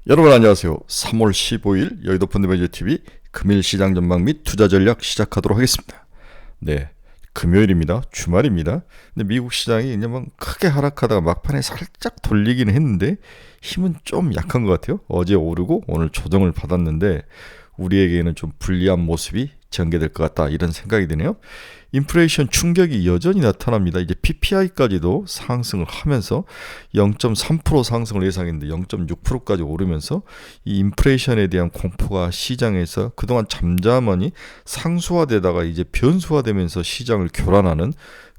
여러분 안녕하세요. 3월 15일 여의도 펀드매니저TV 금일 시장 전망 및 투자 전략 시작하도록 하겠습니다. 네, 금요일입니다. 주말입니다. 근데 미국 시장이 그냥 크게 하락하다가 막판에 살짝 돌리기는 했는데 힘은 좀 약한 것 같아요. 어제 오르고 오늘 조정을 받았는데 우리에게는 좀 불리한 모습이 전개될 것 같다 이런 생각이 드네요. 인플레이션 충격이 여전히 나타납니다. 이제 PPI까지도 상승을 하면서 0.3% 상승을 예상했는데 0.6%까지 오르면서 이 인플레이션에 대한 공포가 시장에서 그동안 잠잠하니 상수화되다가 이제 변수화되면서 시장을 교란하는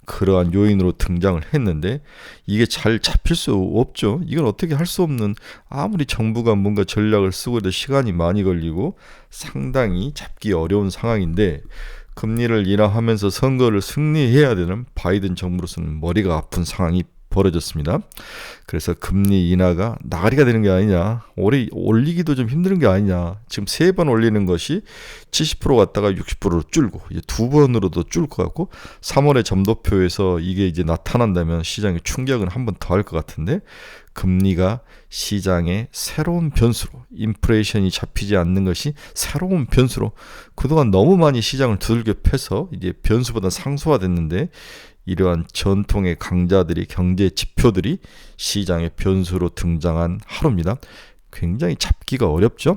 그러한 요인으로 등장을 했는데 이게 잘 잡힐 수 없죠. 이건 어떻게 할 수 없는, 아무리 정부가 뭔가 전략을 쓰고 해도 시간이 많이 걸리고 상당히 잡기 어려운 상황인데 금리를 인하하면서 선거를 승리해야 되는 바이든 정부로서는 머리가 아픈 상황이 벌어졌습니다. 그래서 금리 인하가 나가리가 되는 게 아니냐, 올해 올리기도 좀 힘든 게 아니냐. 지금 3번 올리는 것이 70% 갔다가 60%로 줄고 이제 2번으로도 줄 것 같고 3월의 점도표에서 이게 이제 나타난다면 시장에 충격은 한 번 더 할 것 같은데, 금리가 시장의 새로운 변수로, 인플레이션이 잡히지 않는 것이 새로운 변수로 그동안 너무 많이 시장을 두들겨 패서 이제 변수보다 상수화됐는데, 이러한 전통의 강자들이, 경제 지표들이 시장의 변수로 등장한 하루입니다. 굉장히 잡기가 어렵죠.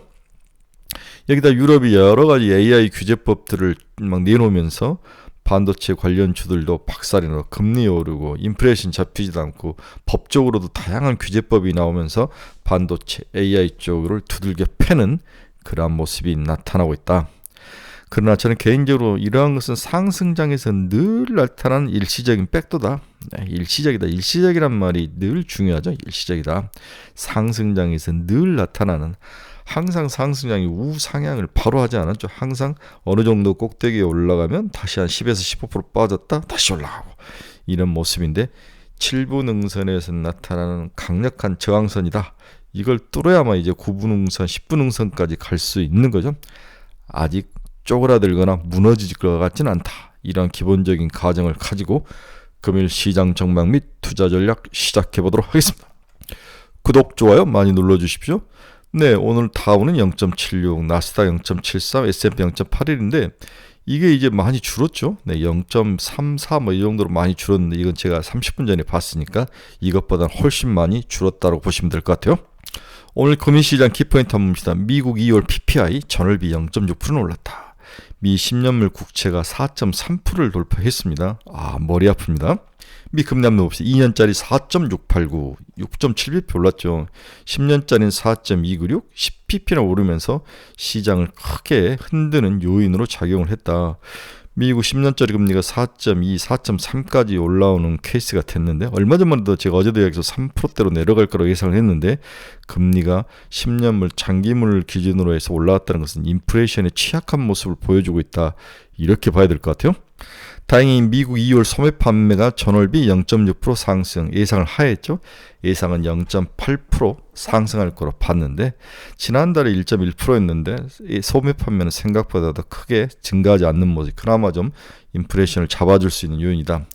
여기다 유럽이 여러 가지 AI 규제법들을 막 내놓으면서 반도체 관련 주들도 박살이 나고 금리 오르고 인플레이션 잡히지도 않고 법적으로도 다양한 규제법이 나오면서 반도체 AI 쪽을 두들겨 패는 그러한 모습이 나타나고 있다. 그러나 저는 개인적으로 이러한 것은 상승장에서 늘 나타나는 일시적인 백도다. 네, 일시적이다. 일시적이란 말이 늘 중요하죠. 일시적이다. 상승장에서 늘 나타나는, 항상 상승장이 우상향을 바로 하지 않았죠. 항상 어느 정도 꼭대기에 올라가면 다시 한 10에서 15% 빠졌다 다시 올라가고 이런 모습인데, 7분 응선에서 나타나는 강력한 저항선이다. 이걸 뚫어야만 이제 9분 응선, 10분 응선까지 갈 수 있는 거죠. 아직 쪼그라들거나 무너질 것 같지는 않다. 이런 기본적인 가정을 가지고 금일 시장 전망 및 투자 전략 시작해 보도록 하겠습니다. 구독, 좋아요 많이 눌러주십시오. 네, 오늘 다우는 0.76, 나스닥 0.73, S&P 0.81인데 이게 이제 많이 줄었죠. 네, 0.34 뭐 이 정도로 많이 줄었는데 이건 제가 30분 전에 봤으니까 이것보다 훨씬 많이 줄었다고 보시면 될 것 같아요. 오늘 금일시장 키포인트 한번 봅시다. 미국 2월 PPI 전월비 0.6%는 올랐다. 미 10년물 국채가 4.3%를 돌파했습니다. 머리 아픕니다. 미 금리 한번 봅시다. 2년짜리 4.689, 6.7bp 올랐죠. 10년짜리는 4.296, 10bp나 오르면서 시장을 크게 흔드는 요인으로 작용을 했다. 미국 10년짜리 금리가 4.2, 4.3까지 올라오는 케이스가 됐는데, 얼마 전만 해도 제가 어제도 여기서 3%대로 내려갈 거라고 예상을 했는데, 금리가 10년물 장기물을 기준으로 해서 올라왔다는 것은 인플레이션의 취약한 모습을 보여주고 있다. 이렇게 봐야 될 것 같아요. 다행히 미국 2월 소매 판매가 전월비 0.6% 상승, 예상을 하했죠. 예상은 0.8% 상승할 거로 봤는데 지난달에 1.1%였는데 소매 판매는 생각보다 더 크게 증가하지 않는 모습, 그나마 좀 인플레이션을 잡아줄 수 있는 요인이다.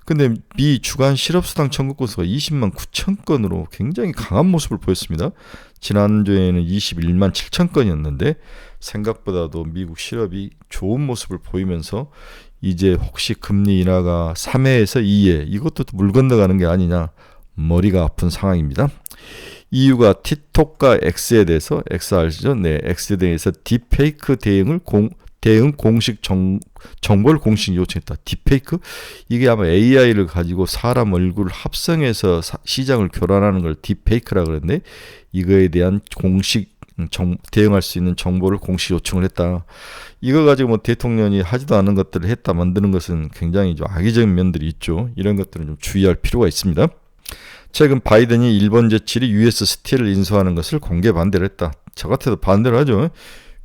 근데 미 주간 실업수당 청구 건수가 20만 9천 건으로 굉장히 강한 모습을 보였습니다. 지난주에는 21만 7천 건이었는데 생각보다도 미국 실업이 좋은 모습을 보이면서 이제 혹시 금리 인하가 3회에서 2회, 이것도 물 건너가는 게 아니냐, 머리가 아픈 상황입니다. EU가 틱톡과 X에 대해서, X 아시죠? 네, X에 대해서 딥페이크 대응 공식 정보를 공식 요청했다. 딥페이크? 이게 아마 AI를 가지고 사람 얼굴을 합성해서 시장을 교란하는 걸 딥페이크라 그러는데, 이거에 대한 공식 대응할 수 있는 정보를 공식 요청을 했다. 이거 가지고 뭐 대통령이 하지도 않은 것들을 했다 만드는 것은 굉장히 좀 악의적인 면들이 있죠. 이런 것들은 좀 주의할 필요가 있습니다. 최근 바이든이 일본 제칠이 US 스틸을 인수하는 것을 공개 반대를 했다. 저 같아도 반대를 하죠.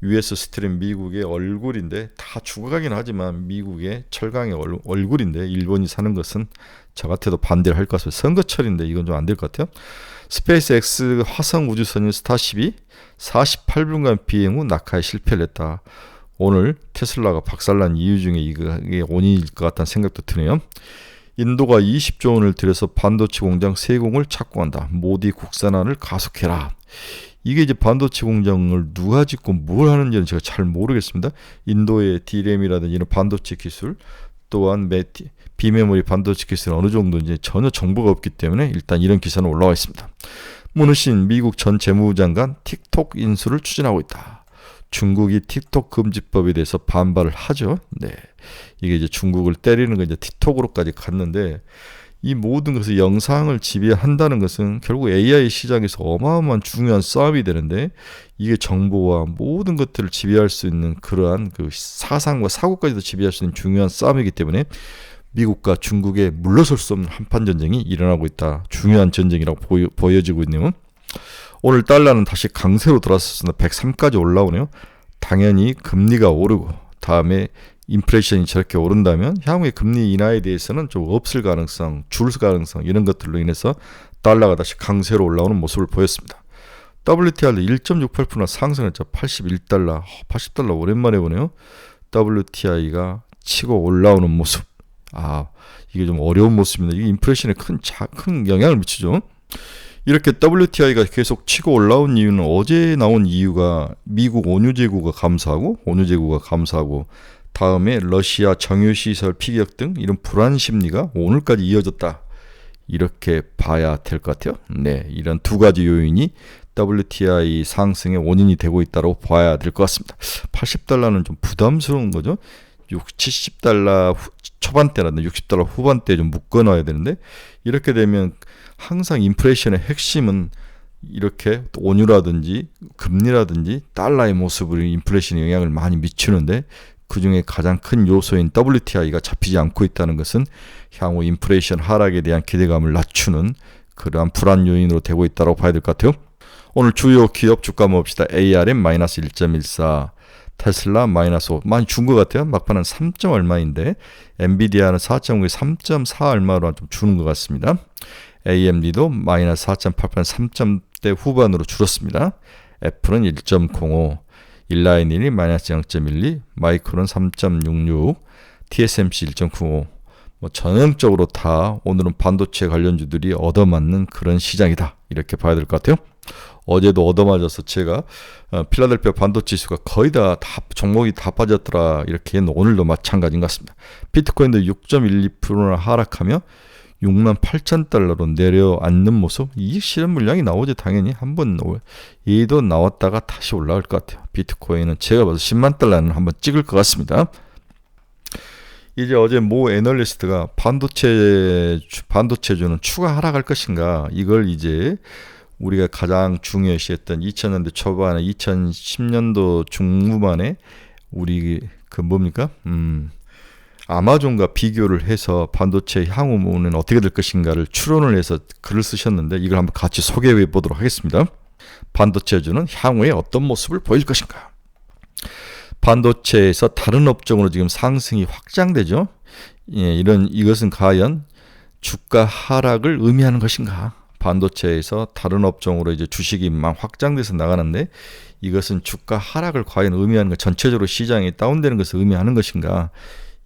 US 스틸은 미국의 얼굴인데, 다 죽어가긴 하지만 미국의 철강의 얼굴인데 일본이 사는 것은 저 같아도 반대를 할 것 같습니다. 선거철인데 이건 좀 안 될 것 같아요. 스페이스X 화성 우주선인 스타쉽이 48분간 비행 후 낙하에 실패를 했다. 오늘 테슬라가 박살난 이유 중에 이게 원인일 것 같다는 생각도 드네요. 인도가 20조 원을 들여서 반도체 공장 3공을 착공한다. 모디 국산화를 가속해라. 이게 이제 반도체 공장을 누가 짓고 뭘 하는지는 제가 잘 모르겠습니다. 인도의 D램이라든지 이런 반도체 기술, 또한 비메모리 반도체 기술은 어느 정도인지 전혀 정보가 없기 때문에 일단 이런 기사는 올라와 있습니다. 문우신 미국 전 재무장관 틱톡 인수를 추진하고 있다. 중국이 틱톡 금지법에 대해서 반발을 하죠. 네, 이게 이제 중국을 때리는 거 이제 틱톡으로까지 갔는데, 이 모든 것을 영상을 지배한다는 것은 결국 AI 시장에서 어마어마한 중요한 싸움이 되는데, 이게 정보와 모든 것들을 지배할 수 있는 그러한 그 사상과 사고까지도 지배할 수 있는 중요한 싸움이기 때문에 미국과 중국의 물러설 수 없는 한판 전쟁이 일어나고 있다. 중요한 전쟁이라고 보여지고 있네요. 오늘 달러는 다시 강세로 돌아섰습니다. 103까지 올라오네요. 당연히 금리가 오르고 다음에 인플레이션이 저렇게 오른다면 향후에 금리 인하에 대해서는 좀 없을 가능성, 줄 가능성, 이런 것들로 인해서 달러가 다시 강세로 올라오는 모습을 보였습니다. WTI도 1.68% 상승했죠. 81달러, 80달러 오랜만에 보네요. WTI가 치고 올라오는 모습. 이게 좀 어려운 모습입니다. 이게 인플레이션에 큰 영향을 미치죠. 이렇게 WTI가 계속 치고 올라온 이유는 어제 나온 이유가 미국 원유 재고가 감소하고 다음에 러시아 정유시설 피격 등 이런 불안 심리가 오늘까지 이어졌다. 이렇게 봐야 될 것 같아요. 네, 이런 두 가지 요인이 WTI 상승의 원인이 되고 있다고 봐야 될 것 같습니다. 80달러는 좀 부담스러운 거죠. 70달러 초반대라든지 60달러 후반대에 좀 묶어놔야 되는데, 이렇게 되면 항상 인플레이션의 핵심은 이렇게 원유라든지 금리라든지 달러의 모습으로 인플레이션에 영향을 많이 미치는데, 그 중에 가장 큰 요소인 WTI가 잡히지 않고 있다는 것은 향후 인플레이션 하락에 대한 기대감을 낮추는 그러한 불안 요인으로 되고 있다고 봐야 될 것 같아요. 오늘 주요 기업 주가 봅시다. ARM 마이너스 1.14, 테슬라 마이너스 5, 많이 준 것 같아요. 막판은 3. 얼마인데 엔비디아는 4.5에 3.4 얼마로 좀 주는 것 같습니다. AMD도 마이너스 4.8%, 3점대 후반으로 줄었습니다. 애플은 1.05, 일라인이 마이너스 0.12, 마이크론 3.66, TSMC 1.95. 전형적으로 다 오늘은 반도체 관련주들이 얻어맞는 그런 시장이다. 이렇게 봐야 될 것 같아요. 어제도 얻어맞아서 제가 필라델피아 반도체 지수가 거의 다 종목이 다 빠졌더라 이렇게 했는데, 오늘도 마찬가지인 것 같습니다. 비트코인도 6.12%나 하락하며 68,000달러로 내려앉는 모습. 이 실현 물량이 나오지. 당연히 한번 얘도 나왔다가 다시 올라갈 것 같아요. 비트코인은 제가 봐서 10만 달러는 한번 찍을 것 같습니다. 이제 어제 모 애널리스트가 반도체주는 추가 하락할 것인가, 이걸 이제 우리가 가장 중요시했던 2000년대 초반에 2010년도 중후반에 우리 아마존과 비교를 해서 반도체 향후는 어떻게 될 것인가를 추론을 해서 글을 쓰셨는데, 이걸 한번 같이 소개해 보도록 하겠습니다. 반도체주는 향후에 어떤 모습을 보일 것인가. 반도체에서 다른 업종으로 지금 상승이 확장되죠. 이것은 과연 주가 하락을 의미하는 것인가. 반도체에서 다른 업종으로 이제 주식이 막 확장돼서 나가는데, 이것은 주가 하락을 과연 의미하는 것, 전체적으로 시장이 다운되는 것을 의미하는 것인가.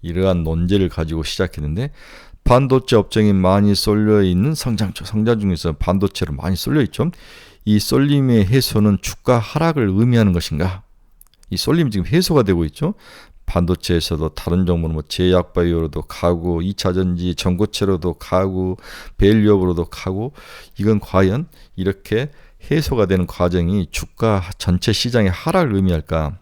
이러한 논제를 가지고 시작했는데, 반도체 업종이 많이 쏠려 있는 성장 중에서 반도체로 많이 쏠려 있죠. 이 쏠림의 해소는 주가 하락을 의미하는 것인가? 이 쏠림이 지금 해소가 되고 있죠. 반도체에서도 다른 종목은 제약바이오로도 가고, 2차전지 전고체로도 가고, 밸류업으로도 가고, 이건 과연 이렇게 해소가 되는 과정이 주가 전체 시장의 하락을 의미할까?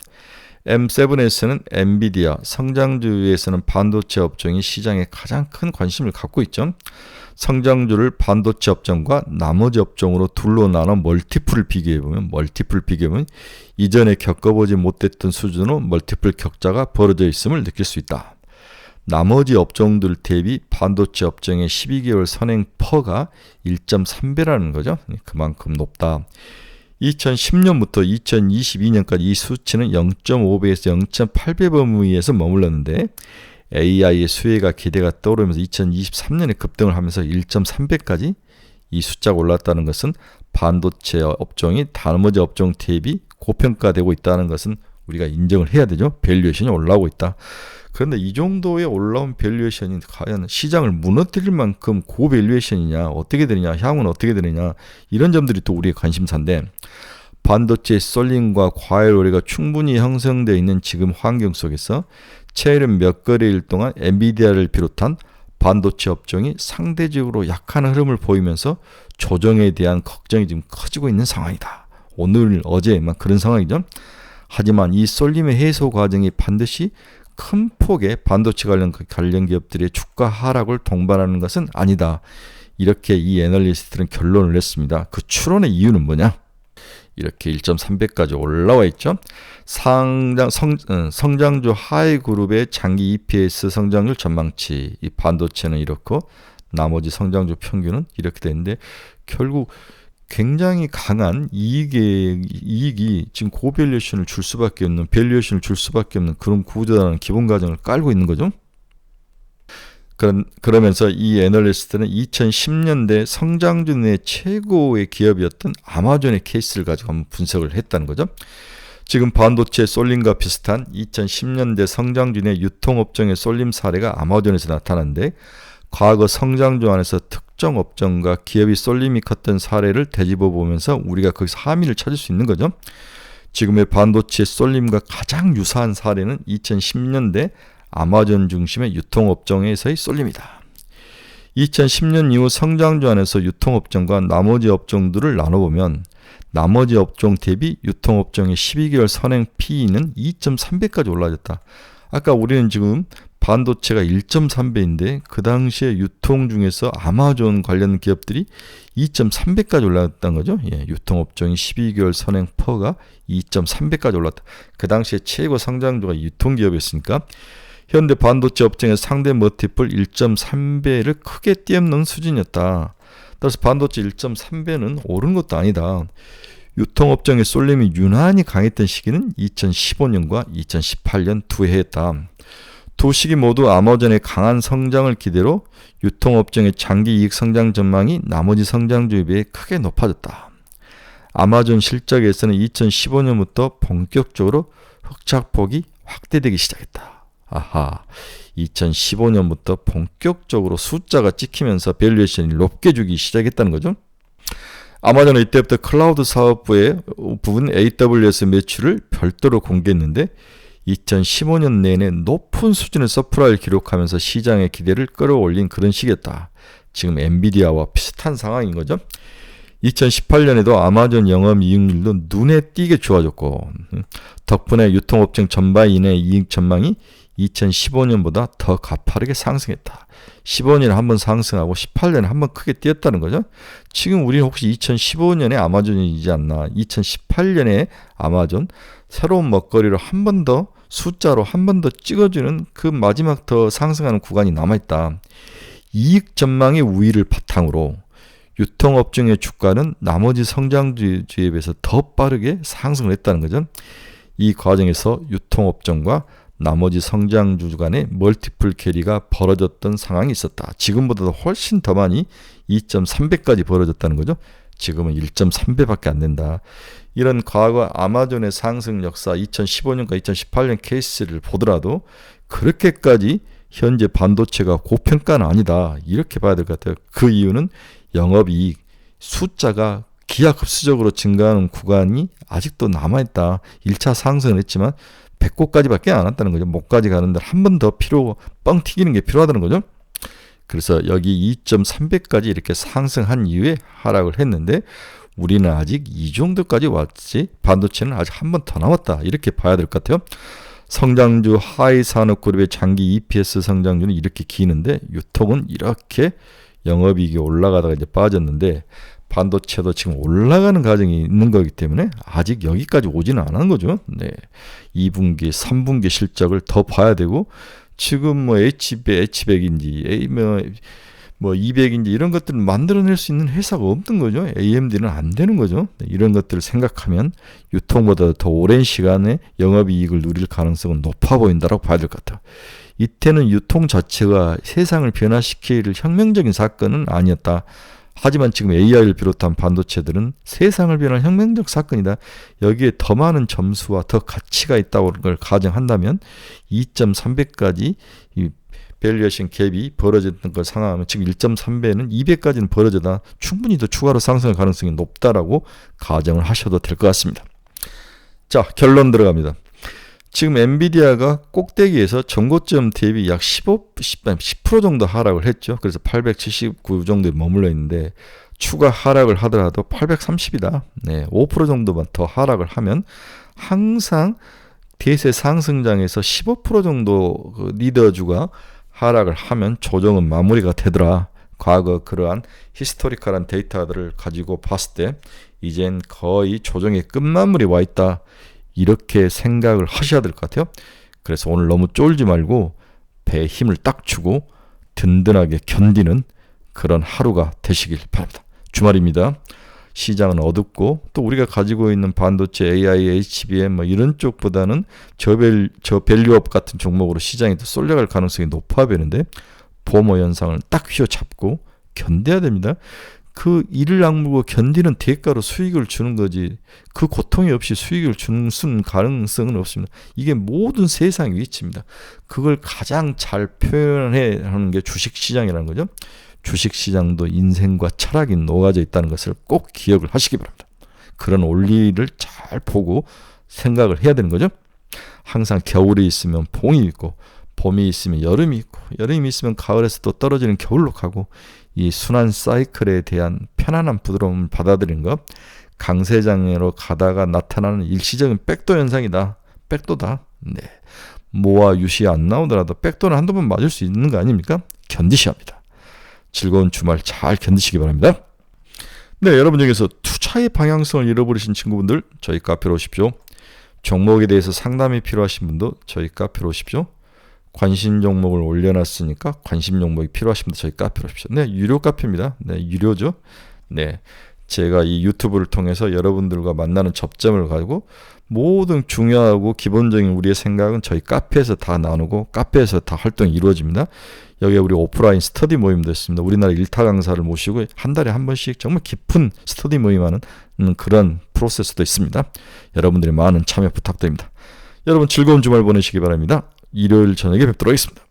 M7에서는 엔비디아, 성장주에서는 반도체 업종이 시장에 가장 큰 관심을 갖고 있죠. 성장주를 반도체 업종과 나머지 업종으로 둘로 나눠 멀티플을 비교해보면 이전에 겪어보지 못했던 수준으로 멀티플 격차가 벌어져 있음을 느낄 수 있다. 나머지 업종들 대비 반도체 업종의 12개월 선행 퍼가 1.3배라는 거죠. 그만큼 높다. 2010년부터 2022년까지 이 수치는 0.5배에서 0.8배 범위에서 머물렀는데, AI의 수혜가 기대가 떠오르면서 2023년에 급등을 하면서 1.3배까지 이 숫자가 올랐다는 것은 반도체 업종이 나머지 업종 대비 고평가되고 있다는 것은 우리가 인정을 해야 되죠. 밸류에이션이 올라오고 있다. 그런데 이 정도의 올라온 밸류에이션이 과연 시장을 무너뜨릴 만큼 고밸류에이션이냐, 어떻게 되느냐, 향후는 어떻게 되느냐, 이런 점들이 또 우리의 관심사인데, 반도체의 쏠림과 과열우려가 충분히 형성되어 있는 지금 환경 속에서 최근 몇 거래일 동안 엔비디아를 비롯한 반도체 업종이 상대적으로 약한 흐름을 보이면서 조정에 대한 걱정이 지금 커지고 있는 상황이다. 오늘 어제만 그런 상황이죠. 하지만 이 쏠림의 해소 과정이 반드시 큰 폭의 반도체 관련 기업들의 주가 하락을 동반하는 것은 아니다. 이렇게 이 애널리스트는 결론을 냈습니다. 그 추론의 이유는 뭐냐? 이렇게 1.3배까지 올라와 있죠. 성장주 하이 그룹의 장기 EPS 성장률 전망치, 이 반도체는 이렇고 나머지 성장주 평균은 이렇게 되는데 결국 굉장히 강한 이익이 지금 고밸류에이션을 줄 수밖에 없는 밸류에이션을 줄 수밖에 없는 그런 구조라는 기본 가정을 깔고 있는 거죠. 그러면서 이 애널리스트는 2010년대 성장주 내 최고의 기업이었던 아마존의 케이스를 가지고 한번 분석을 했다는 거죠. 지금 반도체 쏠림과 비슷한 2010년대 성장주 내 유통업종의 쏠림 사례가 아마존에서 나타났는데 과거 성장주 안에서 특정 업종과 기업이 쏠림이 컸던 사례를 되짚어 보면서 우리가 거기서 함의를 찾을 수 있는 거죠. 지금의 반도체 쏠림과 가장 유사한 사례는 2010년대 아마존 중심의 유통업종에서의 쏠림이다. 2010년 이후 성장주 안에서 유통업종과 나머지 업종들을 나눠보면 나머지 업종 대비 유통업종의 12개월 선행 P는 2.3배까지 올라졌다. 아까 우리는 지금 반도체가 1.3배인데 그 당시에 유통 중에서 아마존 관련 기업들이 2.3배까지 올랐다는 거죠. 예, 유통업종이 12개월 선행 퍼가 2.3배까지 올랐다. 그 당시에 최고 성장주가 유통기업이었으니까 현대 반도체 업종의 상대 멀티플 1.3배를 크게 뛰어넘는 수준이었다. 따라서 반도체 1.3배는 오른 것도 아니다. 유통업종의 쏠림이 유난히 강했던 시기는 2015년과 2018년 두 해였다. 두 시기 모두 아마존의 강한 성장을 기대로 유통업종의 장기 이익 성장 전망이 나머지 성장주에 비해 크게 높아졌다. 아마존 실적에서는 2015년부터 본격적으로 흑자폭이 확대되기 시작했다. 아하, 2015년부터 본격적으로 숫자가 찍히면서 밸류에이션이 높게 주기 시작했다는 거죠. 아마존은 이때부터 클라우드 사업부의 부분 AWS 매출을 별도로 공개했는데 2015년 내내 높은 수준의 서프라이를 기록하면서 시장의 기대를 끌어올린 그런 시기였다. 지금 엔비디아와 비슷한 상황인 거죠. 2018년에도 아마존 영업이익률도 눈에 띄게 좋아졌고 덕분에 유통업종 전반인의 이익 전망이 2015년보다 더 가파르게 상승했다. 15년에 한번 상승하고 18년에 한번 크게 뛰었다는 거죠. 지금 우리는 혹시 2015년에 아마존이지 않나, 2018년에 아마존 새로운 먹거리를 한 번 더 숫자로 한 번 더 찍어주는 그 마지막 더 상승하는 구간이 남아있다. 이익 전망의 우위를 바탕으로 유통업종의 주가는 나머지 성장주에 비해서 더 빠르게 상승을 했다는 거죠. 이 과정에서 유통업종과 나머지 성장주 간의 멀티플 괴리가 벌어졌던 상황이 있었다. 지금보다도 훨씬 더 많이 2.3배까지 벌어졌다는 거죠. 지금은 1.3배밖에 안 된다. 이런 과거 아마존의 상승 역사 2015년과 2018년 케이스를 보더라도 그렇게까지 현재 반도체가 고평가는 아니다. 이렇게 봐야 될 것 같아요. 그 이유는 영업이익 숫자가 기하급수적으로 증가하는 구간이 아직도 남아있다. 1차 상승을 했지만 100곳까지밖에 안 왔다는 거죠. 목까지 가는데 한 번 더 뻥 튀기는 게 필요하다는 거죠. 그래서 여기 2.3배까지 이렇게 상승한 이후에 하락을 했는데 우리는 아직 이 정도까지 왔지 반도체는 아직 한 번 더 남았다. 이렇게 봐야 될 것 같아요. 성장주 하이 산업그룹의 장기 EPS 성장주는 이렇게 기는데 유통은 이렇게 영업이익이 올라가다가 이제 빠졌는데 반도체도 지금 올라가는 과정이 있는 거기 때문에 아직 여기까지 오지는 않은 거죠. 네. 2분기, 3분기 실적을 더 봐야 되고 지금 뭐 H100인지 뭐 200인지 이런 것들을 만들어낼 수 있는 회사가 없는 거죠. AMD는 안 되는 거죠. 네. 이런 것들을 생각하면 유통보다 더 오랜 시간에 영업이익을 누릴 가능성은 높아 보인다고 봐야 될 것 같아요. 이때는 유통 자체가 세상을 변화시킬 혁명적인 사건은 아니었다. 하지만 지금 AI를 비롯한 반도체들은 세상을 변화할 혁명적 사건이다. 여기에 더 많은 점수와 더 가치가 있다고 걸 가정한다면 2.3배까지 밸류에이션 갭이 벌어졌던 걸 상황하면 지금 1.3배는 2배까지는 벌어져다 충분히 더 추가로 상승할 가능성이 높다라고 가정을 하셔도 될 것 같습니다. 자, 결론 들어갑니다. 지금 엔비디아가 꼭대기에서 전고점 대비 약 10% 정도 하락을 했죠. 그래서 879 정도에 머물러 있는데 추가 하락을 하더라도 830이다. 네, 5% 정도만 더 하락을 하면 항상 대세 상승장에서 15% 정도 그 리더주가 하락을 하면 조정은 마무리가 되더라. 과거 그러한 히스토리컬한 데이터들을 가지고 봤을 때 이젠 거의 조정의 끝마무리 와 있다. 이렇게 생각을 하셔야 될 것 같아요. 그래서 오늘 너무 쫄지 말고 배에 힘을 딱 주고 든든하게 견디는 그런 하루가 되시길 바랍니다. 주말입니다. 시장은 어둡고 또 우리가 가지고 있는 반도체, AI, HBM 뭐 이런 쪽보다는 저 밸류업 같은 종목으로 시장이 더 쏠려갈 가능성이 높아 보이는데 보모 현상을 딱 휘어잡고 견뎌야 됩니다. 그 이를 악물고 견디는 대가로 수익을 주는 거지 그 고통이 없이 수익을 주는 가능성은 없습니다. 이게 모든 세상의 이치입니다. 그걸 가장 잘 표현해 하는 게 주식시장이라는 거죠. 주식시장도 인생과 철학이 녹아져 있다는 것을 꼭 기억을 하시기 바랍니다. 그런 원리를 잘 보고 생각을 해야 되는 거죠. 항상 겨울이 있으면 봄이 있고 봄이 있으면 여름이 있고 여름이 있으면 가을에서 또 떨어지는 겨울로 가고 이 순환 사이클에 대한 편안한 부드러움을 받아들이는 것, 강세장으로 가다가 나타나는 일시적인 백도 현상이다. 백도다. 네. 모아 유시 안 나오더라도 백도는 한두 번 맞을 수 있는 거 아닙니까? 견디셔야 합니다. 즐거운 주말 잘 견디시기 바랍니다. 네, 여러분 중에서 투자의 방향성을 잃어버리신 친구분들 저희 카페로 오십시오. 종목에 대해서 상담이 필요하신 분도 저희 카페로 오십시오. 관심 종목을 올려놨으니까 관심 종목이 필요하신 분들 저희 카페로 오십시오. 네, 유료 카페입니다. 네, 유료죠. 네, 제가 이 유튜브를 통해서 여러분들과 만나는 접점을 가지고 모든 중요하고 기본적인 우리의 생각은 저희 카페에서 다 나누고 카페에서 다 활동이 이루어집니다. 여기에 우리 오프라인 스터디 모임도 있습니다. 우리나라 일타 강사를 모시고 한 달에 한 번씩 정말 깊은 스터디 모임하는 그런 프로세스도 있습니다. 여러분들의 많은 참여 부탁드립니다. 여러분 즐거운 주말 보내시기 바랍니다. 일요일 저녁에 뵙도록 하겠습니다.